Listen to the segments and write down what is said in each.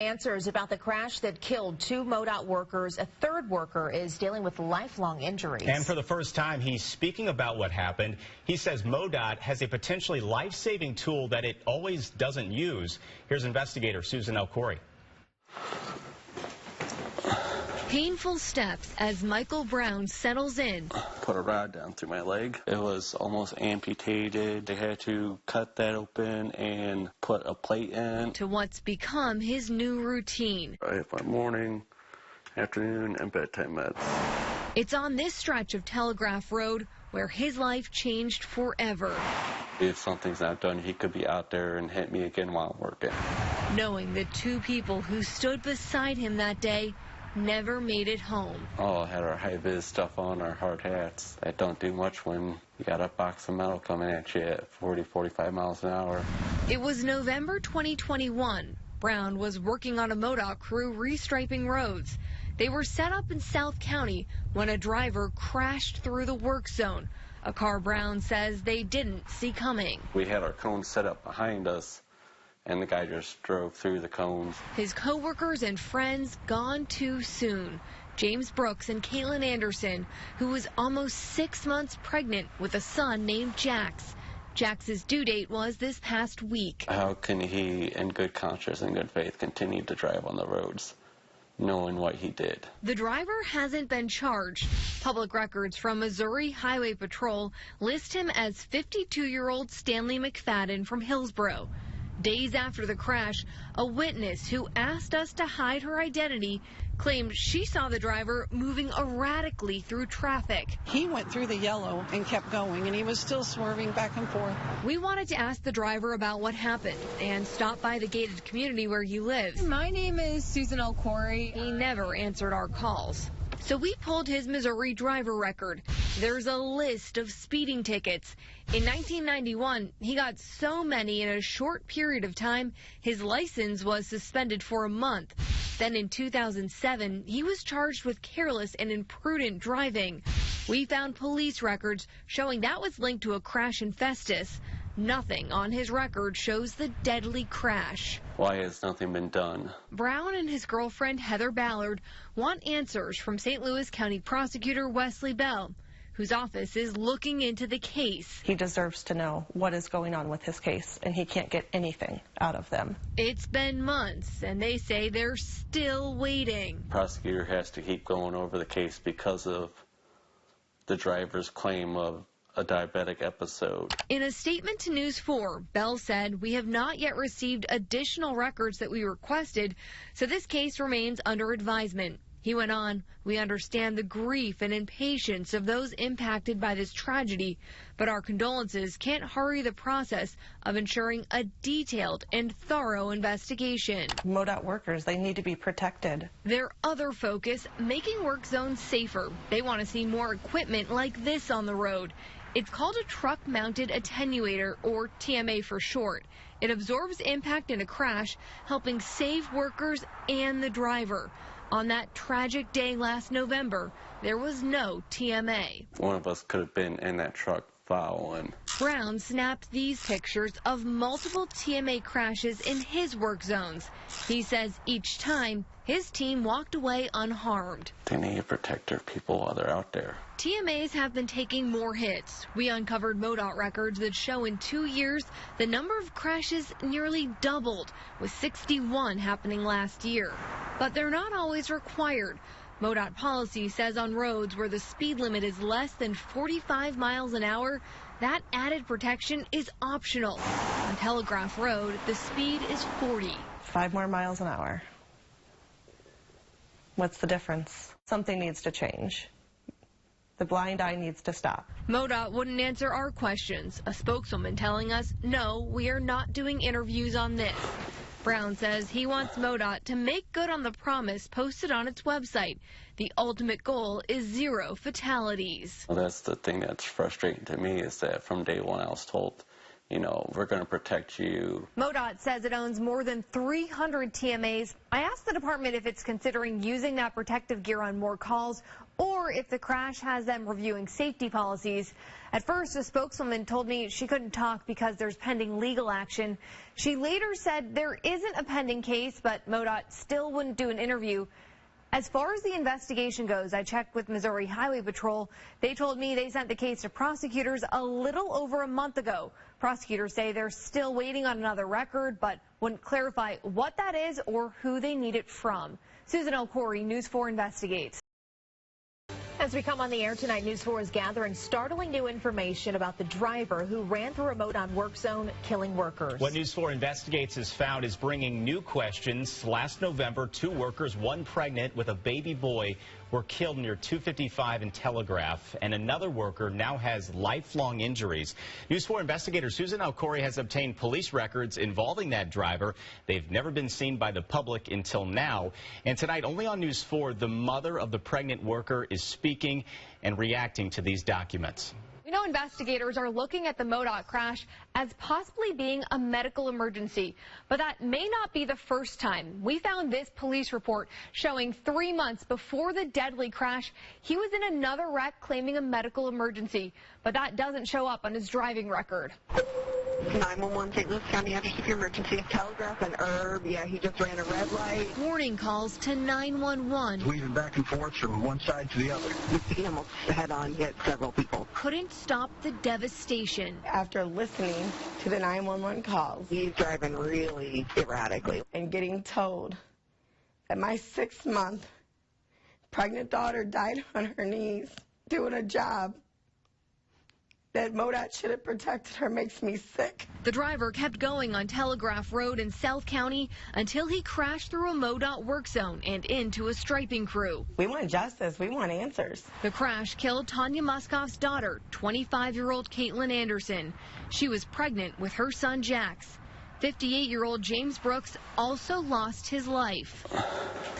Answers about the crash that killed 2 MODOT workers. A third worker is dealing with lifelong injuries. And for the first time, he's speaking about what happened. He says MODOT has a potentially life-saving tool that it always doesn't use. Here's investigator Susan Elcori. Painful steps as Michael Brown settles in. Put a rod down through my leg. It was almost amputated. They had to cut that open and put a plate in. To what's become his new routine. I have my morning, afternoon, and bedtime meds. It's on this stretch of Telegraph Road where his life changed forever. If something's not done, he could be out there and hit me again while I'm working. Knowing the 2 people who stood beside him that day never made it home. All had our high-vis stuff on, our hard hats. That don't do much when you got a box of metal coming at you at 40, 45 miles an hour. It was November 2021. Brown was working on a MODOT crew restriping roads. They were set up in South County when a driver crashed through the work zone. A car Brown says they didn't see coming. We had our cones set up behind us, and the guy just drove through the cones. His coworkers and friends gone too soon. James Brooks and Caitlin Anderson, who was almost 6 months pregnant with a son named Jax. Jax's due date was this past week. How can he, in good conscience and good faith, continue to drive on the roads, knowing what he did? The driver hasn't been charged. Public records from Missouri Highway Patrol list him as 52-year-old Stanley McFadden from Hillsborough. Days after the crash, a witness who asked us to hide her identity claimed she saw the driver moving erratically through traffic. He went through the yellow and kept going, and he was still swerving back and forth. We wanted to ask the driver about what happened and stop by the gated community where he lives. My name is Susan Elcori. He never answered our calls. So we pulled his Missouri driver record. There's a list of speeding tickets. In 1991, he got so many in a short period of time, his license was suspended for a month. Then in 2007, he was charged with careless and imprudent driving. We found police records showing that was linked to a crash in Festus. Nothing on his record shows the deadly crash. Why has nothing been done? Brown and his girlfriend Heather Ballard want answers from St. Louis County Prosecutor Wesley Bell, whose office is looking into the case. He deserves to know what is going on with his case, and he can't get anything out of them. It's been months, and they say they're still waiting. The prosecutor has to keep going over the case because of the driver's claim of a diabetic episode. In a statement to News 4, Bell said, "We have not yet received additional records that we requested, so this case remains under advisement." He went on, "We understand the grief and impatience of those impacted by this tragedy, but our condolences can't hurry the process of ensuring a detailed and thorough investigation." MODOT workers, they need to be protected. Their other focus, making work zones safer. They want to see more equipment like this on the road. It's called a truck-mounted attenuator, or TMA for short. It absorbs impact in a crash, helping save workers and the driver. On that tragic day last November, there was no TMA. One of us could have been in that truck following. Brown snapped these pictures of multiple TMA crashes in his work zones. He says each time, his team walked away unharmed. They need to protect their people while they're out there. TMAs have been taking more hits. We uncovered MODOT records that show in 2 years, the number of crashes nearly doubled, with 61 happening last year. But they're not always required. MODOT policy says on roads where the speed limit is less than 45 miles an hour, that added protection is optional. On Telegraph Road, the speed is 40. 5 more miles an hour. What's the difference? Something needs to change. The blind eye needs to stop. MODOT wouldn't answer our questions. A spokeswoman telling us, "No, we are not doing interviews on this." Brown says he wants MODOT to make good on the promise posted on its website. The ultimate goal is 0 fatalities. Well, that's the thing that's frustrating to me, is that from day one I was told we're going to protect you. MODOT says it owns more than 300 TMAs. I asked the department if it's considering using that protective gear on more calls or if the crash has them reviewing safety policies. At first, a spokeswoman told me she couldn't talk because there's pending legal action. She later said there isn't a pending case, but MODOT still wouldn't do an interview. As far as the investigation goes, I checked with Missouri Highway Patrol. They told me they sent the case to prosecutors a little over a month ago. Prosecutors say they're still waiting on another record, but wouldn't clarify what that is or who they need it from. Susan Corey, News 4 Investigates. As we come on the air tonight, News 4 is gathering startling new information about the driver who ran through a MODOT work zone, killing workers. What News 4 Investigates has found is bringing new questions. Last November, 2 workers, one pregnant with a baby boy, were killed near 255 and Telegraph, and another worker now has lifelong injuries. News 4 investigator Susan Corey has obtained police records involving that driver. They've never been seen by the public until now. And tonight, only on News 4, the mother of the pregnant worker is speaking and reacting to these documents. We know investigators are looking at the MODOT crash as possibly being a medical emergency, but that may not be the first time. We found this police report showing 3 months before the deadly crash, he was in another wreck claiming a medical emergency, but that doesn't show up on his driving record. 911 St. Louis County, after severe emergency. Telegraph and Herb, yeah, he just ran a red light. Warning calls to 911. Weaving back and forth from one side to the other. He almost head-on hit several people. Couldn't stop the devastation. After listening to the 911 calls, He's driving really erratically. and getting told that my 6-month pregnant daughter died on her knees doing a job that MODOT should have protected her makes me sick. The driver kept going on Telegraph Road in South County until he crashed through a MODOT work zone and into a striping crew. We want justice. We want answers. The crash killed Tanya Muskoff's daughter, 25-year-old Caitlin Anderson. She was pregnant with her son Jax. 58-year-old James Brooks also lost his life.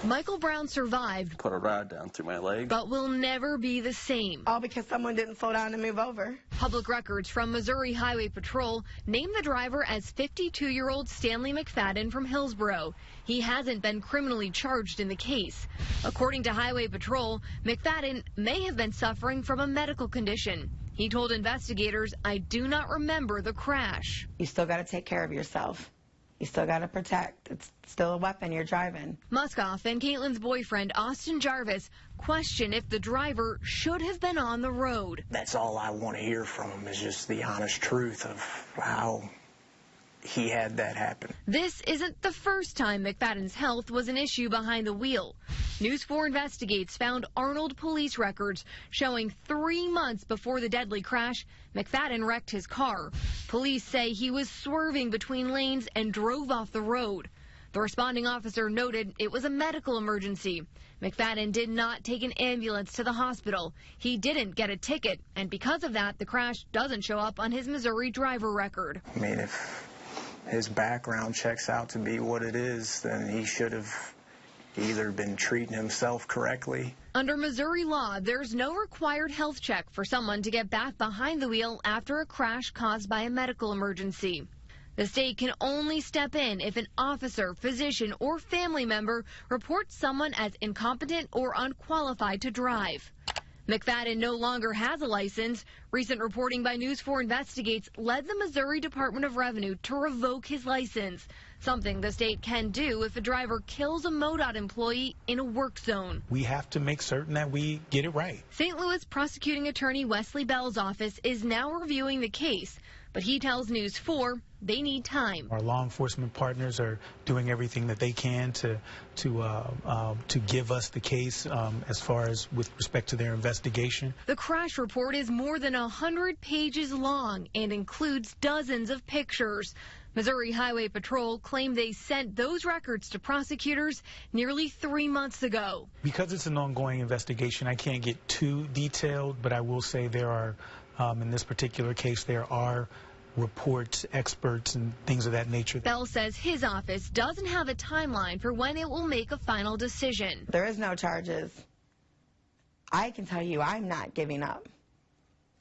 Michael Brown survived, Put a rod down through my leg. but will never be the same. All because someone didn't slow down and move over. Public records from Missouri Highway Patrol named the driver as 52-year-old Stanley McFadden from Hillsborough. He hasn't been criminally charged in the case. According to Highway Patrol, McFadden may have been suffering from a medical condition. He told investigators, "I do not remember the crash." You still got to take care of yourself. You still got to protect. It's still a weapon you're driving. Muskoff and Caitlin's boyfriend, Austin Jarvis, question if the driver should have been on the road. That's all I want to hear from him is just the honest truth of how he had that happen. This isn't the first time McFadden's health was an issue behind the wheel. News 4 Investigates found Arnold police records showing 3 months before the deadly crash, McFadden wrecked his car. Police say he was swerving between lanes and drove off the road. The responding officer noted it was a medical emergency. McFadden did not take an ambulance to the hospital. He didn't get a ticket, and because of that, the crash doesn't show up on his Missouri driver record. I mean, if his background checks out to be what it is, then he should have either been treating himself correctly. Under Missouri law, there's no required health check for someone to get back behind the wheel after a crash caused by a medical emergency. The state can only step in if an officer, physician, or family member reports someone as incompetent or unqualified to drive. McFadden no longer has a license. Recent reporting by News 4 Investigates led the Missouri Department of Revenue to revoke his license, something the state can do if a driver kills a MODOT employee in a work zone. We have to make certain that we get it right. St. Louis prosecuting attorney Wesley Bell's office is now reviewing the case, but he tells News 4 they need time. Our law enforcement partners are doing everything that they can to give us the case as far as with respect to their investigation. The crash report is more than 100 pages long and includes dozens of pictures. Missouri Highway Patrol claimed they sent those records to prosecutors nearly 3 months ago. Because it's an ongoing investigation, I can't get too detailed, but I will say there are, in this particular case, there are reports, experts, and things of that nature. Bell says his office doesn't have a timeline for when it will make a final decision. There is no charges. I can tell you I'm not giving up.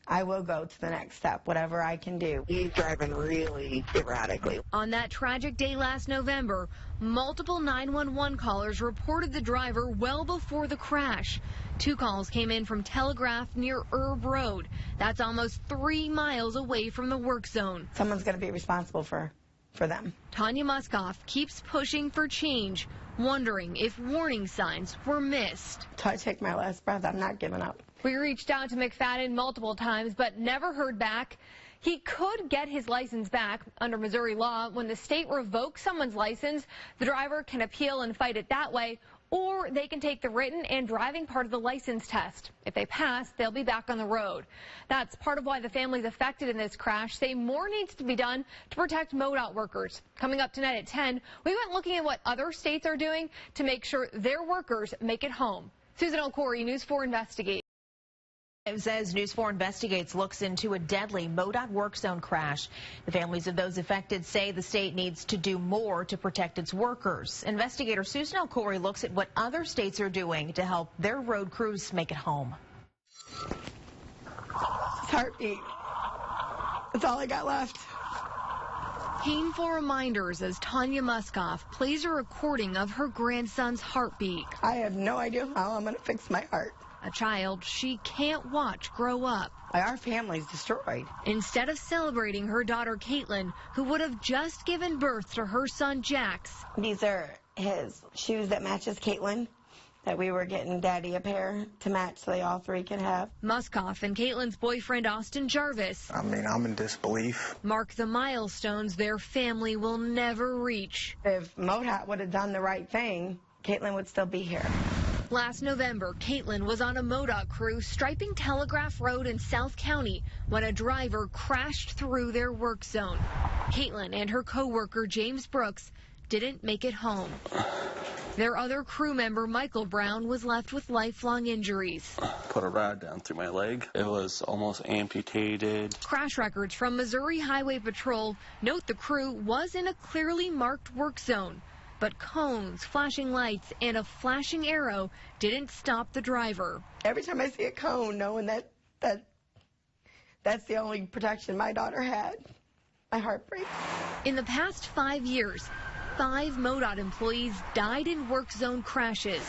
I will go to the next step, whatever I can do. He's driving really erratically. On that tragic day last November, multiple 911 callers reported the driver well before the crash. 2 calls came in from Telegraph near Herb Road. That's almost 3 miles away from the work zone. Someone's going to be responsible for them. Tanya Muskoff keeps pushing for change, wondering if warning signs were missed. Till I take my last breath, I'm not giving up. We reached out to McFadden multiple times, but never heard back. He could get his license back under Missouri law. When the state revokes someone's license, the driver can appeal and fight it that way, or they can take the written and driving part of the license test. If they pass, they'll be back on the road. That's part of why the families affected in this crash say more needs to be done to protect MODOT workers. Coming up tonight at 10, we went looking at what other states are doing to make sure their workers make it home. Susan O'Corey, News 4 Investigates. It says News 4 Investigates looks into a deadly MODOT work zone crash. The families of those affected say the state needs to do more to protect its workers. Investigator Susan O'Corey looks at what other states are doing to help their road crews make it home. Heartbeat. That's all I got left. Painful reminders as Tanya Muskoff plays a recording of her grandson's heartbeat. I have no idea how I'm going to fix my heart. A child she can't watch grow up. Our family's destroyed. Instead of celebrating her daughter Caitlin, who would have just given birth to her son Jax. These are his shoes that matches Caitlin, that we were getting Daddy a pair to match so they all 3 could have. Muskoff and Caitlin's boyfriend Austin Jarvis. I mean, I'm in disbelief. Mark the milestones their family will never reach. If MODOT would have done the right thing, Caitlin would still be here. Last November, Caitlin was on a MODOT crew striping Telegraph Road in South County when a driver crashed through their work zone. Caitlin and her co-worker James Brooks didn't make it home. Their other crew member, Michael Brown, was left with lifelong injuries. Put a rod down through my leg. It was almost amputated. Crash records from Missouri Highway Patrol note the crew was in a clearly marked work zone. But cones, flashing lights, and a flashing arrow didn't stop the driver. Every time I see a cone, knowing that's the only protection my daughter had, my heart breaks. In the past 5 years, 5 MODOT employees died in work zone crashes.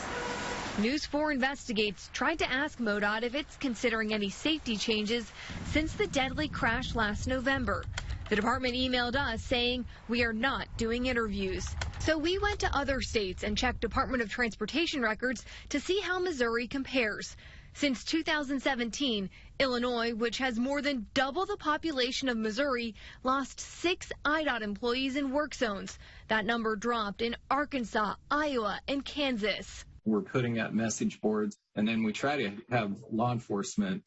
News 4 Investigates tried to ask MODOT if it's considering any safety changes since the deadly crash last November. The department emailed us saying we are not doing interviews. So we went to other states and checked Department of Transportation records to see how Missouri compares. Since 2017, Illinois, which has more than double the population of Missouri, lost 6 IDOT employees in work zones. That number dropped in Arkansas, Iowa, and Kansas. We're putting up message boards, and then we try to have law enforcement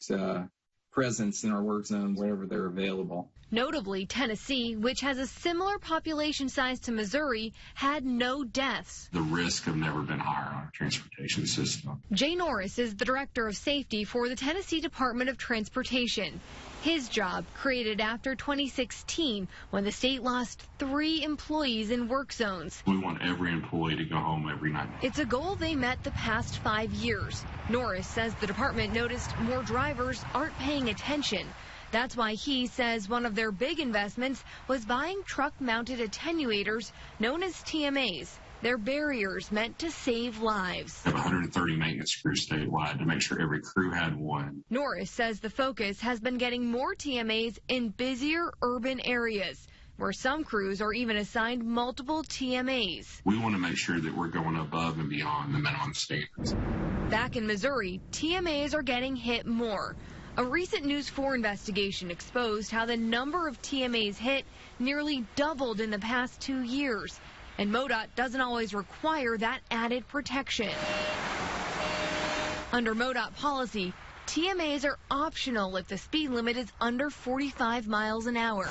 presence in our work zones wherever they're available. Notably, Tennessee, which has a similar population size to Missouri, had no deaths. The risk have never been higher on our transportation system. Jay Norris is the Director of Safety for the Tennessee Department of Transportation. His job created after 2016 when the state lost 3 employees in work zones. We want every employee to go home every night. It's a goal they met the past 5 years. Norris says the department noticed more drivers aren't paying attention. That's why he says one of their big investments was buying truck-mounted attenuators known as TMAs. They're barriers meant to save lives. We have 130 maintenance crews statewide to make sure every crew had one. Norris says the focus has been getting more TMAs in busier urban areas, where some crews are even assigned multiple TMAs. We want to make sure that we're going above and beyond the minimum standards. Back in Missouri, TMAs are getting hit more. A recent News 4 investigation exposed how the number of TMAs hit nearly doubled in the past 2 years. And MODOT doesn't always require that added protection. Under MODOT policy, TMAs are optional if the speed limit is under 45 miles an hour.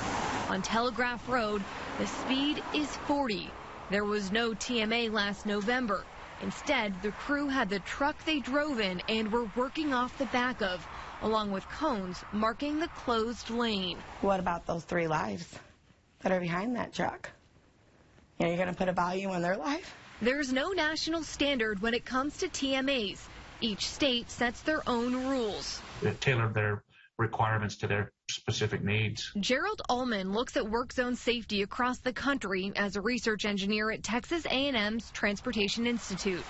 On Telegraph Road, the speed is 40. There was no TMA last November. Instead, the crew had the truck they drove in and were working off the back of, along with cones marking the closed lane. What about those 3 lives that are behind that truck? You know, you're going to put a value on their life? There's no national standard when it comes to TMAs. Each state sets their own rules. They've tailored their requirements to their specific needs. Gerald Ullman looks at work zone safety across the country as a research engineer at Texas A&M's Transportation Institute.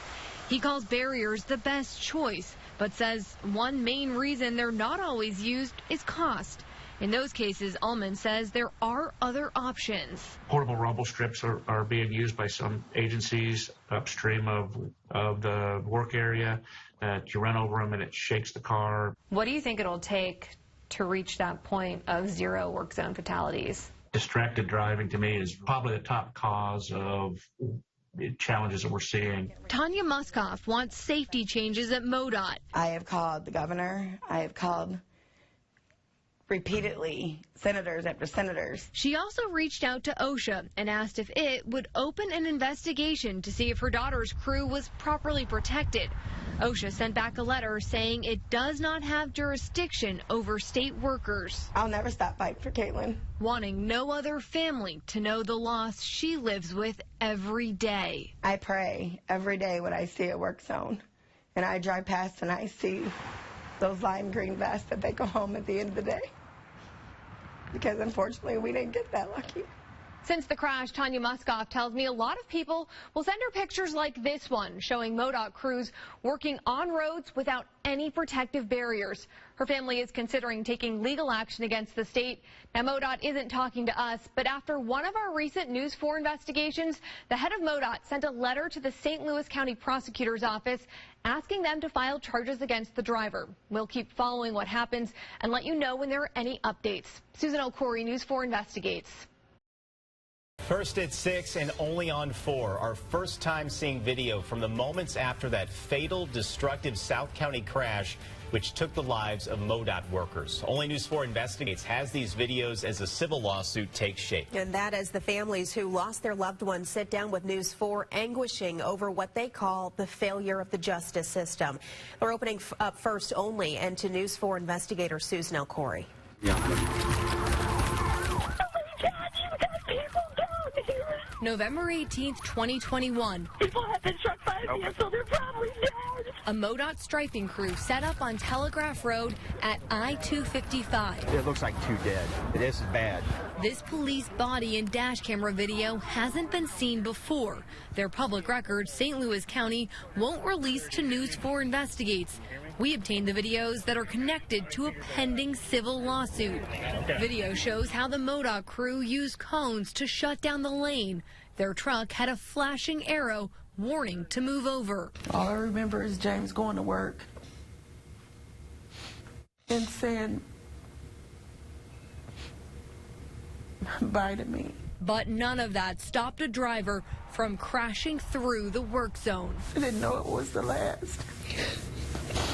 He calls barriers the best choice, but says one main reason they're not always used is cost. In those cases, Ullman says there are other options. Portable rumble strips are being used by some agencies upstream of the work area. You run over them and it shakes the car. What do you think it'll take to reach that point of 0 work zone fatalities? Distracted driving, to me, is probably the top cause of challenges that we're seeing. Tanya Muskoff wants safety changes at MODOT. I have called the governor. I have called repeatedly senators after senators. She also reached out to OSHA and asked if it would open an investigation to see if her daughter's crew was properly protected. OSHA sent back a letter saying it does not have jurisdiction over state workers. I'll never stop fighting for Caitlin. Wanting no other family to know the loss she lives with every day. I pray every day when I see a work zone and I drive past and I see those lime green vests that they go home at the end of the day. Because unfortunately we didn't get that lucky. Since the crash, Tanya Muskoff tells me a lot of people will send her pictures like this one, showing MODOT crews working on roads without any protective barriers. Her family is considering taking legal action against the state. Now, MODOT isn't talking to us, but after one of our recent News 4 investigations, the head of MODOT sent a letter to the St. Louis County Prosecutor's Office asking them to file charges against the driver. We'll keep following what happens and let you know when there are any updates. Susan O'Corey, News 4 Investigates. First at 6 and only on 4, our first time seeing video from the moments after that fatal, destructive South County crash, which took the lives of MODOT workers. Only News 4 Investigates has these videos as a civil lawsuit takes shape. And that as the families who lost their loved ones sit down with News 4, anguishing over what they call the failure of the justice system. We're opening up first only and to News 4 investigator Susan O'Corey. November 18th, 2021. People have been struck by a vehicle. They're probably dead. A MODOT striping crew set up on Telegraph Road at I-255. It looks like 2 dead. This is bad. This police body and dash camera video hasn't been seen before. Their public record, St. Louis County, won't release to News 4 Investigates. We obtained the videos that are connected to a pending civil lawsuit. Video shows how the MODOT crew used cones to shut down the lane. Their truck had a flashing arrow warning to move over. All I remember is James going to work and saying bye to me. But none of that stopped a driver from crashing through the work zone. I didn't know it was the last.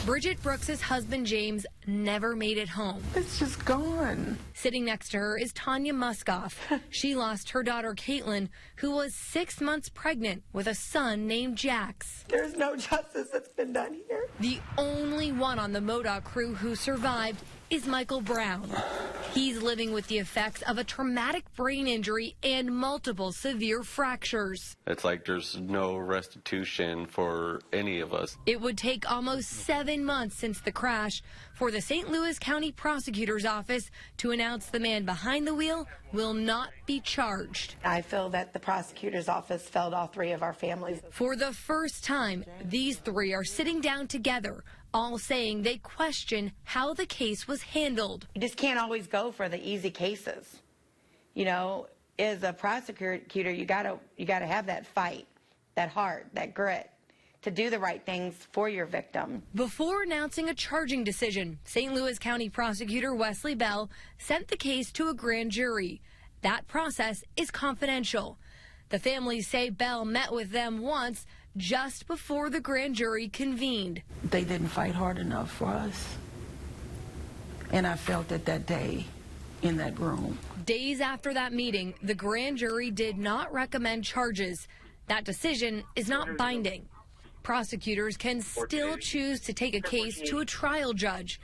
Bridget Brooks' husband, James, never made it home. It's just gone. Sitting next to her is Tanya Muskoff. She lost her daughter, Caitlin, who was 6 months pregnant with a son named Jax. There's no justice that's been done here. The only one on the MODOT crew who survived is Michael Brown. He's living with the effects of a traumatic brain injury and multiple severe fractures. It's like there's no restitution for any of us. It would take almost 7 months since the crash for the St. Louis County Prosecutor's Office to announce the man behind the wheel will not be charged. I feel that the prosecutor's office failed all 3 of our families. For the first time, these 3 are sitting down together, all saying they question how the case was handled. You just can't always go for the easy cases. You know, as a prosecutor, you gotta have that fight, that heart, that grit to do the right things for your victim. Before announcing a charging decision, St. Louis County Prosecutor Wesley Bell sent the case to a grand jury. That process is confidential. The families say Bell met with them once just before the grand jury convened. They didn't fight hard enough for us. And I felt it that day in that room. Days after that meeting, the grand jury did not recommend charges. That decision is not binding. Prosecutors can still choose to take a case to a trial judge.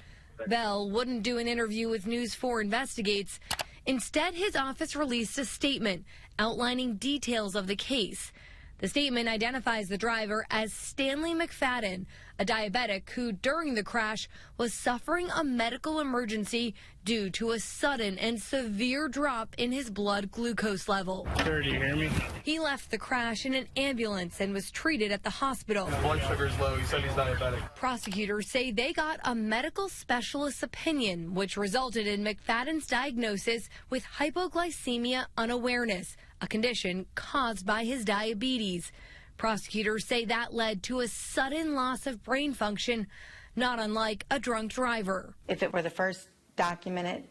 Bell wouldn't do an interview with News 4 Investigates. Instead, his office released a statement outlining details of the case. The The statement identifies the driver as Stanley McFadden, a diabetic who, during the crash, was suffering a medical emergency due to a sudden and severe drop in his blood glucose level. Sir, do you hear me? He left the crash in an ambulance and was treated at the hospital. His blood sugar is low. He said he's diabetic. Prosecutors say they got a medical specialist's opinion, which resulted in McFadden's diagnosis with hypoglycemia unawareness, a condition caused by his diabetes. Prosecutors say that led to a sudden loss of brain function, not unlike a drunk driver. If it were the first documented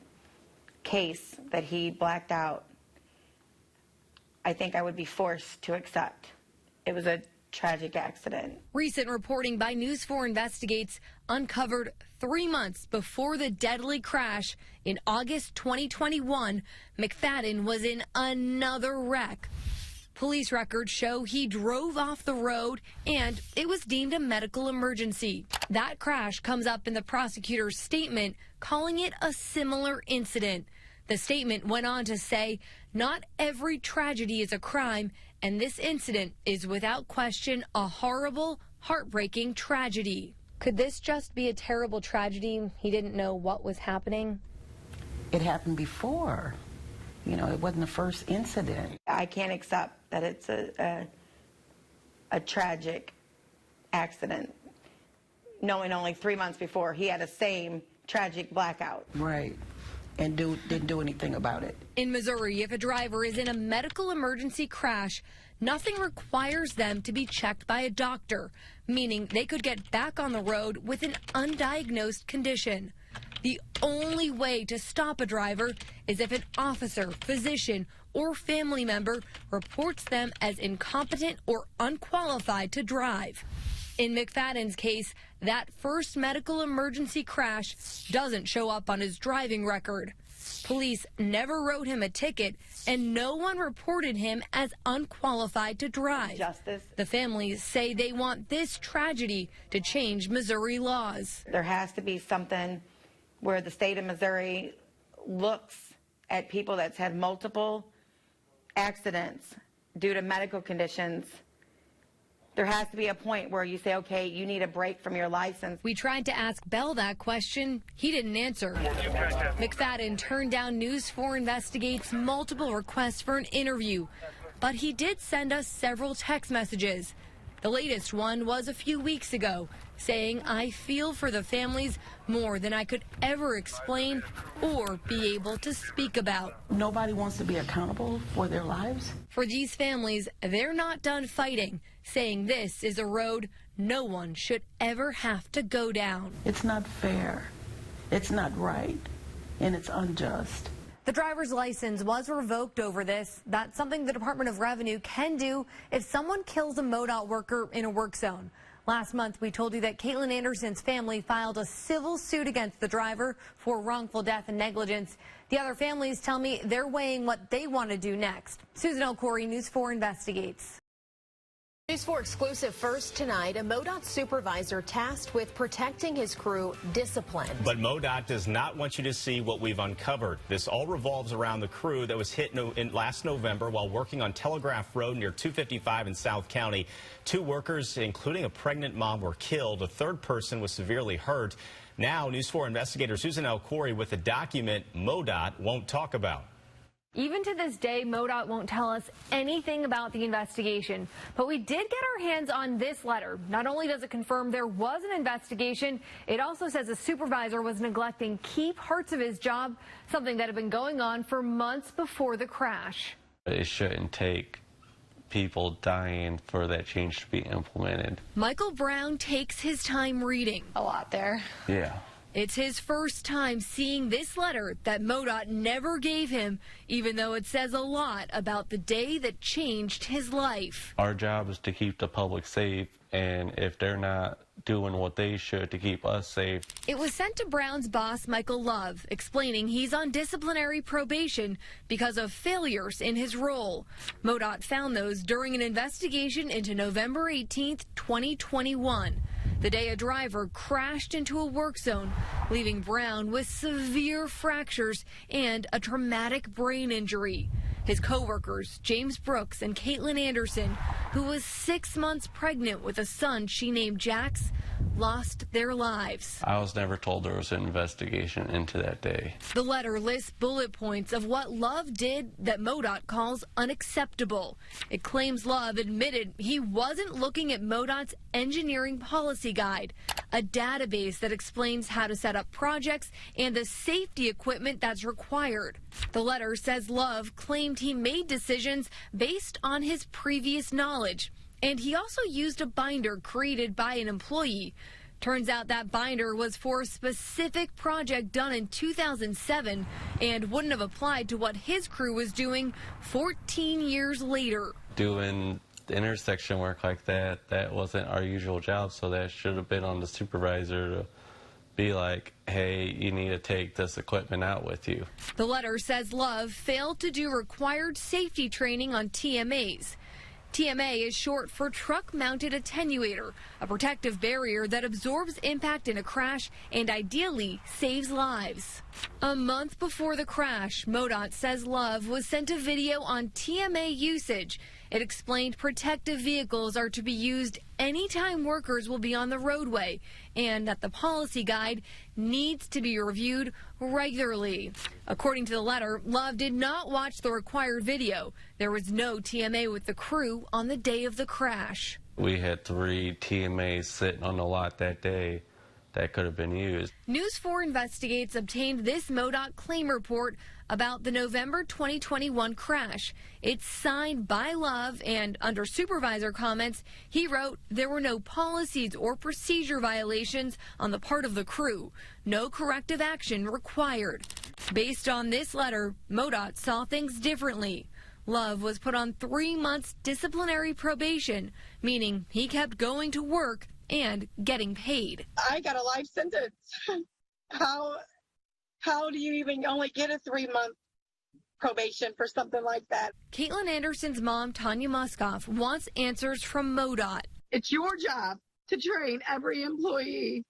case that he blacked out, I think I would be forced to accept. It was a tragic accident. Recent reporting by News 4 Investigates uncovered 3 months before the deadly crash in August 2021, McFadden was in another wreck. Police records show he drove off the road and it was deemed a medical emergency. That crash comes up in the prosecutor's statement, calling it a similar incident. The statement went on to say, not every tragedy is a crime, and this incident is without question a horrible, heartbreaking tragedy. Could this just be a terrible tragedy? He didn't know what was happening? It happened before. You know, it wasn't the first incident. I can't accept that it's a tragic accident, knowing only 3 months before he had a same tragic blackout. Right. And didn't do anything about it. In Missouri, if a driver is in a medical emergency crash, nothing requires them to be checked by a doctor, meaning they could get back on the road with an undiagnosed condition. The only way to stop a driver is if an officer, physician, or family member reports them as incompetent or unqualified to drive. In McFadden's case, that first medical emergency crash doesn't show up on his driving record. Police never wrote him a ticket, and no one reported him as unqualified to drive. Justice. The families say they want this tragedy to change Missouri laws. There has to be something where the state of Missouri looks at people that's had multiple accidents due to medical conditions. There has to be a point where you say, okay, you need a break from your license. We tried to ask Bell that question. He didn't answer. McFadden turned down News 4 Investigates' multiple requests for an interview, but he did send us several text messages. The latest one was a few weeks ago, saying, I feel for the families more than I could ever explain or be able to speak about. Nobody wants to be accountable for their lives. For these families, they're not done fighting, saying this is a road no one should ever have to go down. It's not fair, it's not right, and it's unjust. The driver's license was revoked over this. That's something the Department of Revenue can do if someone kills a MODOT worker in a work zone. Last month, we told you that Caitlin Anderson's family filed a civil suit against the driver for wrongful death and negligence. The other families tell me they're weighing what they want to do next. Susan Elcory, News 4 Investigates. News 4 exclusive first tonight, a MODOT supervisor tasked with protecting his crew disciplined. But MODOT does not want you to see what we've uncovered. This all revolves around the crew that was hit last November while working on Telegraph Road near 255 in South County. 2 workers, including a pregnant mom, were killed. A third person was severely hurt. Now, News 4 investigator Susan Elcory with a document MODOT won't talk about. Even to this day, MODOT won't tell us anything about the investigation. But we did get our hands on this letter. Not only does it confirm there was an investigation, it also says a supervisor was neglecting key parts of his job, something that had been going on for months before the crash. It shouldn't take people dying for that change to be implemented. Michael Brown takes his time reading. A lot there. Yeah. It's his first time seeing this letter that MODOT never gave him, even though it says a lot about the day that changed his life. Our job is to keep the public safe, and if they're not doing what they should to keep us safe. It was sent to Brown's boss, Michael Love, explaining he's on disciplinary probation because of failures in his role. MODOT found those during an investigation into November 18th, 2021. The day a driver crashed into a work zone, leaving Brown with severe fractures and a traumatic brain injury. His co-workers, James Brooks and Caitlin Anderson, who was 6 months pregnant with a son she named Jax, lost their lives. I was never told there was an investigation into that day. The letter lists bullet points of what Love did that MODOT calls unacceptable. It claims Love admitted he wasn't looking at MODOT's engineering policy guide, a database that explains how to set up projects and the safety equipment that's required. The letter says Love claimed he made decisions based on his previous knowledge, and he also used a binder created by an employee. Turns out that binder was for a specific project done in 2007 and wouldn't have applied to what his crew was doing 14 years later. Doing intersection work like that wasn't our usual job, so that should have been on the supervisor to be like, hey, you need to take this equipment out with you. The letter says Love failed to do required safety training on TMAs. TMA is short for truck-mounted attenuator, a protective barrier that absorbs impact in a crash and ideally saves lives. A month before the crash, MODOT says Love was sent a video on TMA usage. It explained protective vehicles are to be used anytime workers will be on the roadway, and that the policy guide needs to be reviewed regularly. According to the letter, Love did not watch the required video. There was no TMA with the crew on the day of the crash. We had 3 TMAs sitting on the lot that day that could have been used. News 4 Investigates obtained this MODOT claim report about the November 2021 crash. It's signed by Love, and under supervisor comments, he wrote there were no policies or procedure violations on the part of the crew. No corrective action required. Based on this letter, MODOT saw things differently. Love was put on 3 months disciplinary probation, meaning he kept going to work and getting paid. I got a life sentence. How do you even only get a 3-month probation for something like that? Caitlin Anderson's mom, Tanya Muskoff, wants answers from MODOT. It's your job to train every employee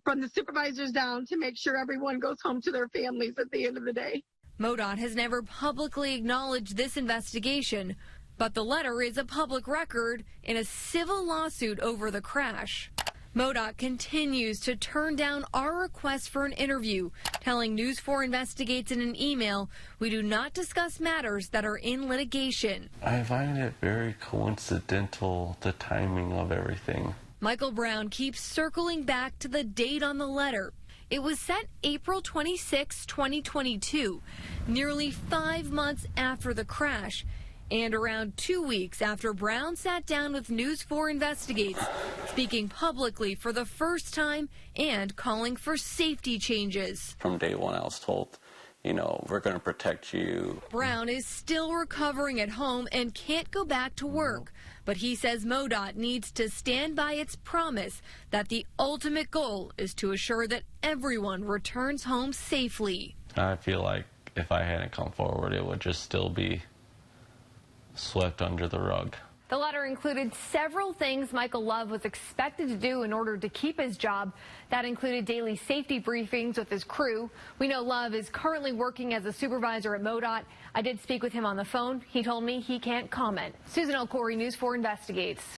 from the supervisors down to make sure everyone goes home to their families at the end of the day. MODOT has never publicly acknowledged this investigation, but the letter is a public record in a civil lawsuit over the crash. MODOT continues to turn down our request for an interview, telling News 4 Investigates in an email, we do not discuss matters that are in litigation. I find it very coincidental, the timing of everything. Michael Brown keeps circling back to the date on the letter. It was set April 26, 2022, nearly 5 months after the crash, and around 2 weeks after Brown sat down with News 4 Investigates, speaking publicly for the first time and calling for safety changes. From day one, I was told, we're going to protect you. Brown is still recovering at home and can't go back to work, but he says MODOT needs to stand by its promise that the ultimate goal is to assure that everyone returns home safely. I feel like if I hadn't come forward, it would just still be swept under the rug. The letter included several things Michael Love was expected to do in order to keep his job. That included daily safety briefings with his crew. We know Love is currently working as a supervisor at MODOT. I did speak with him on the phone. He told me he can't comment. Susan Elcory, News 4 Investigates.